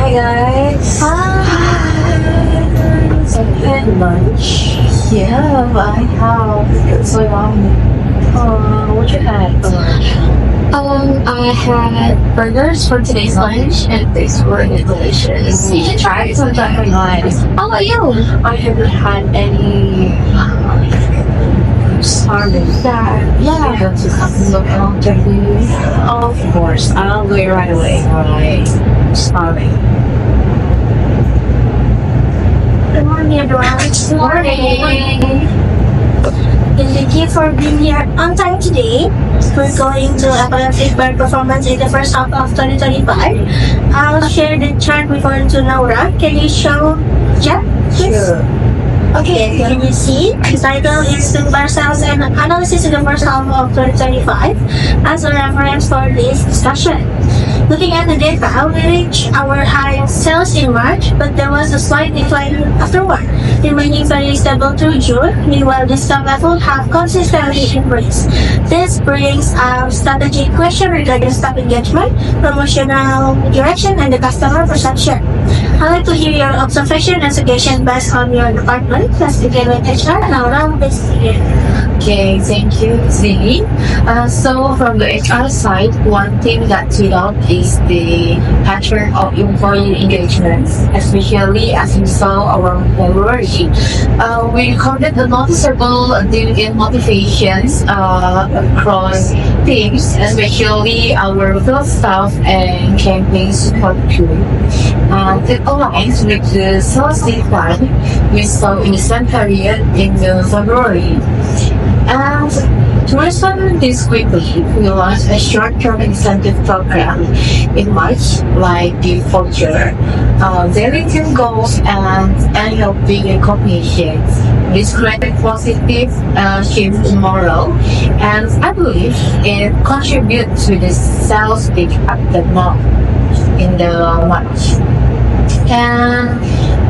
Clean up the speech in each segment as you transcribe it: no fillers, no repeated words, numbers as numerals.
Hi guys. So had lunch. Yeah, I have. It's so long. What you had for lunch? I had burgers for today's lunch, and they were delicious. You should try it sometime. Nice. How about you? I haven't had any starving. Yeah. Go to Arthadewi. Of course, I'll do it right away. Alright. Starving. Good morning, everyone. Good morning. And thank you for being here on time today. We're going to about Fitbar performance in the first half of 2025. I'll share the chart before to Naurah. Can you show Jeff, please? Sure. Okay, can you see? The title is Fitbar Sales and Analysis in the first half of 2025 as a reference for this discussion. Looking at the data, we reached our highest sales in March, but there was a slight decline afterward, remaining very stable through June. Meanwhile, discount levels have consistently increased. This brings a strategic question regarding stock engagement, promotional direction, and the customer perception. I'd like to hear your observation and suggestion based on your department. Let's begin with HR. Naurah, please begin. Okay, thank you, Dhini. So from the HR side, one thing that stood out is the pattern of employee engagement, especially as we saw around February. We recorded a noticeable dip in motivations across teams, especially our field staff and campaign support crew. It aligns with the sales decline we saw in the same period in February. And to respond to this quickly, we launched a short-term incentive program in March, like the voucher, daily team goals, and annual big recognitions. This created positive shift in morale, and I believe it contributed to the sales peak at the month in the March. And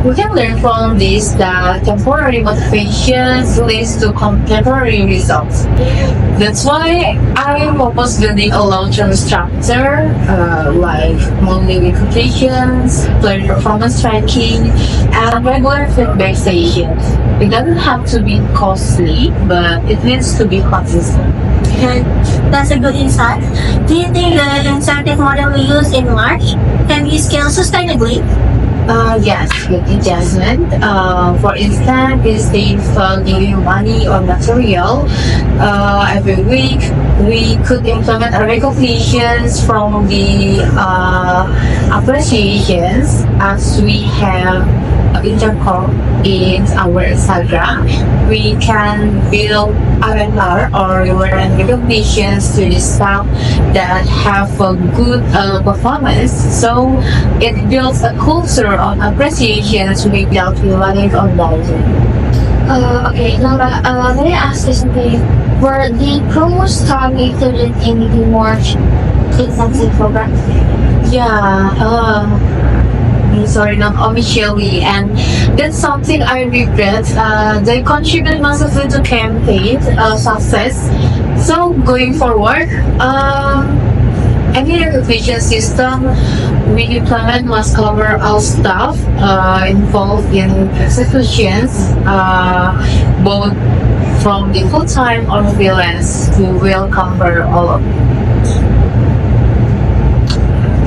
we can learn from this that temporary motivations leads to temporary results. That's why I propose building a long-term structure like monthly recommendations, player performance tracking, and regular feedback sessions. It doesn't have to be costly, but it needs to be consistent. And that's a good insight. Do you think the incentive model we used in March can be scaled sustainably? Yes, with adjustment. For instance, instead of giving money or material every week, we could implement a recognitions from the appreciations as we have intercom in our Instagram. We can build avatar or reward and recognitions to the staff that have a good performance. So it builds a culture of appreciations without relying on volume. Okay, Laura, may I ask you something? Were the promos targeted in the March incentive program? Yeah, sorry, not officially, and that's something I regret. They contribute massively to campaign success. So going forward, any recognition system we implement must cover all staff involved in executions, both from the full-time or freelance. We will cover all of it.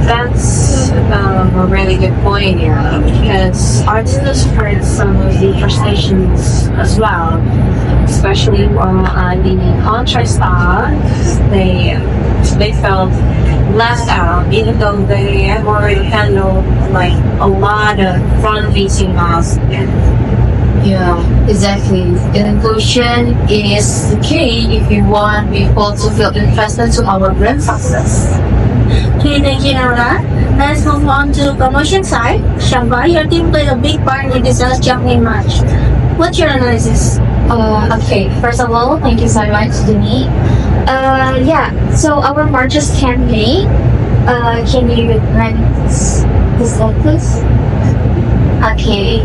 That's a really good point, because artists heard some of the frustrations as well, especially from the contract staff. They felt left out, even though they have already handled like a lot of front-facing tasks. Yeah, exactly. Inclusion is the key if you want people to feel invested to our brand success. Okay, thank you, Naurah. Let's move on to promotion side. Syafa, your team played a big part in the sales jump in March. What's your analysis? Okay, first of all, thank you so much, Dhini. So our March's campaign, can you run this slide, please? Okay.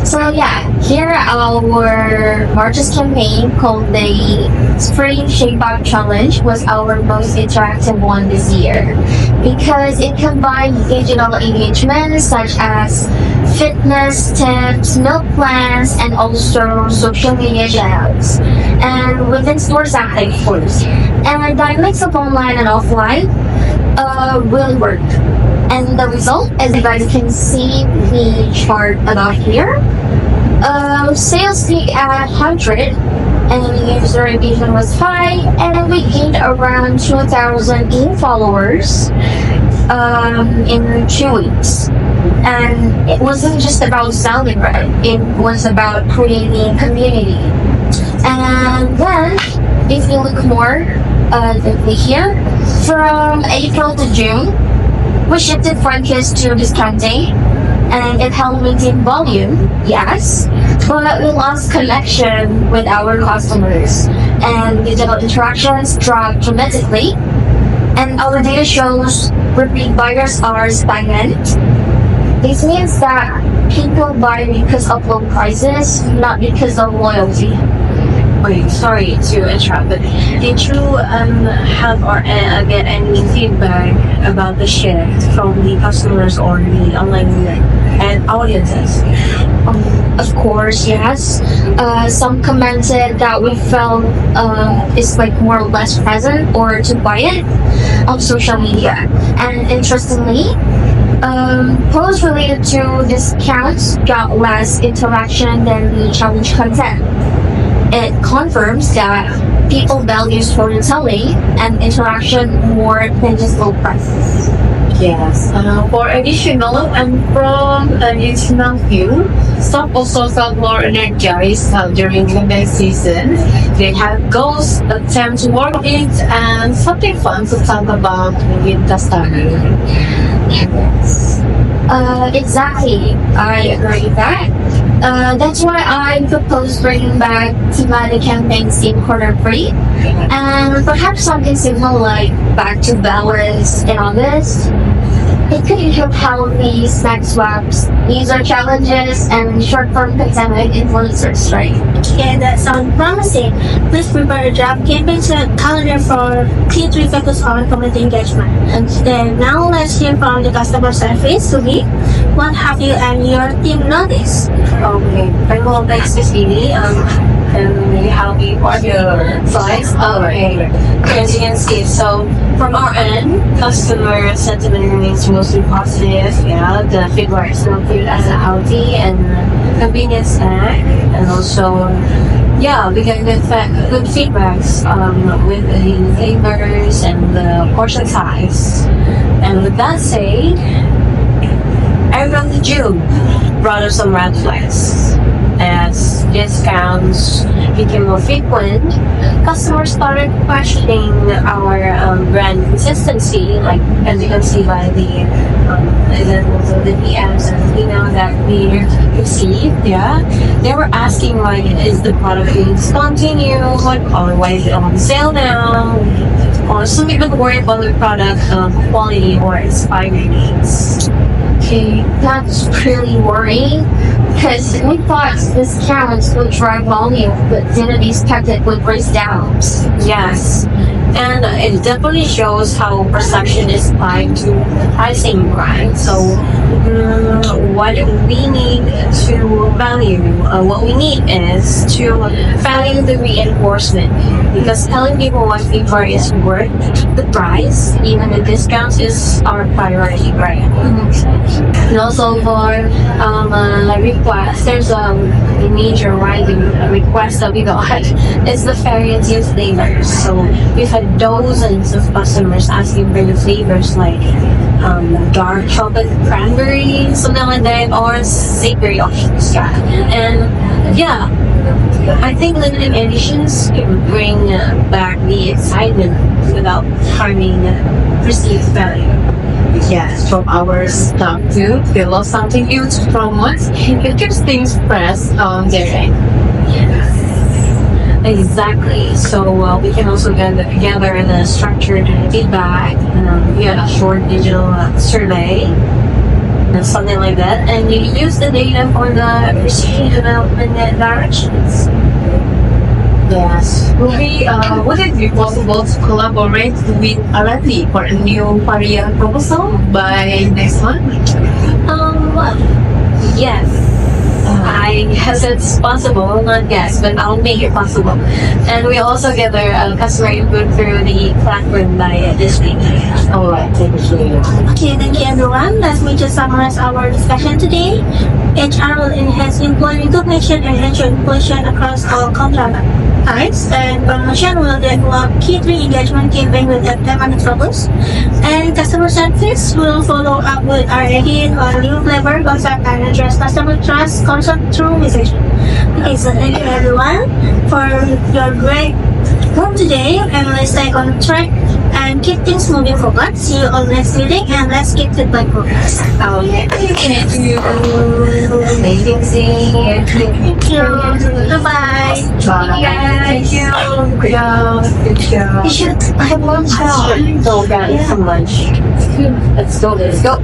So yeah, here our largest campaign called the Spring Shape Up Challenge was our most interactive one this year because it combined digital engagements such as fitness tips, meal plans, and also social media shoutouts. And within stores active, of course. And that mix of online and offline really worked. And the result, as you guys can see the chart above here, sales peaked at 100 and user engagement was high, and we gained around 2,000 followers in 2 weeks. And it wasn't just about selling, right? It was about creating community. And then, if you look more deeply here, from April to June, we shifted focus to discounting, and it helped maintain volume, yes, but we lost connection with our customers, and digital interactions dropped dramatically, and our data shows repeat buyers are stagnant. This means that people buy because of low prices, not because of loyalty. Wait, sorry to interrupt, but did you have or get any feedback about the shift from the customers or the online and audiences? Of course, yes. Some commented that we felt it's like more or less present or to buy it on social media. And interestingly, posts related to discounts got less interaction than the challenge content. It confirms that people value storytelling and interaction more than just low prices. Yes. For additional and from an additional view, some also felt more energized during the next season. They have goals, attempt to work it, and something fun to talk about with the starter. Yes. Exactly. I agree with that. That's why I propose bringing back thematic campaigns in quarter 3, and perhaps something similar like Back to Balance in August. It could include healthy snack swaps, user challenges, and short-form content with influencers, right? Yeah, that sounds promising. Please prepare a draft campaign calendar for Q3 focus on community engagement. And then now let's hear from the customer service. Sugi, what have you and your team noticed? Okay, well, thanks to Dhini, and maybe how we for your slides. Okay, as you can see, so from our end, customer sentiment remains mostly positive. Yeah, the Fitbar is still viewed as a healthy and convenient snack, and also, yeah, we get good feedbacks with the flavors and the portion size. And with that said, around June brought us some red flags. As discounts became more frequent, customers started questioning our brand consistency, like as you can see by the PMs and email that we received. Yeah, they were asking like, is the product being discontinued, or why is it on sale now, or some even worried about the product quality or expiry dates. Okay, that's pretty worrying because we thought discounts would drive volume, but didn't expect it would raise downs. Yes, and it definitely shows how perception is tied to pricing, right? So, what we need to value, what we need is to value the reinforcement, because telling people what Fitbar is worth the price, even the discounts, is our priority, right? And also for request, there's a major rising request that we got. It's the variety of flavors. So we've had dozens of customers asking for the flavors like dark chocolate cranberry, something like that, or savory options. And yeah, I think limited editions can bring back the excitement without harming perceived value. Yes, from our staff too, they love something new to promote. It keeps things fresh on their end. Exactly. So we can also get together in a structured feedback via a short digital survey. And something like that, and you use the data for the research and development directions. Yes. Would it be possible to collaborate with Arthadewi for a new variant proposal by next month? Yes. I guess it's possible, not guess, but I'll make it possible. And we also gather customer input through the platform by this week. Alright, thank you. Okay, thank you everyone. Let me just summarize our discussion today. HR will enhance employee recognition and ensure inclusion across all contract types, and promotion will develop key 3 engagement campaign with demand troubles, and customer service will follow up with R&D on new flavor concept and address customer trust concept through messaging. Okay, so thank you everyone for your great work today, and let's stay on track and keep things moving forward. See you on next meeting, and let's keep feedback progress. Oh, yeah. Thank you. Amazing seeing you. Thank you. Goodbye. Bye. Thank you. Good job. Good job. You should have lunch now. So, yeah, eat some lunch. Let's go.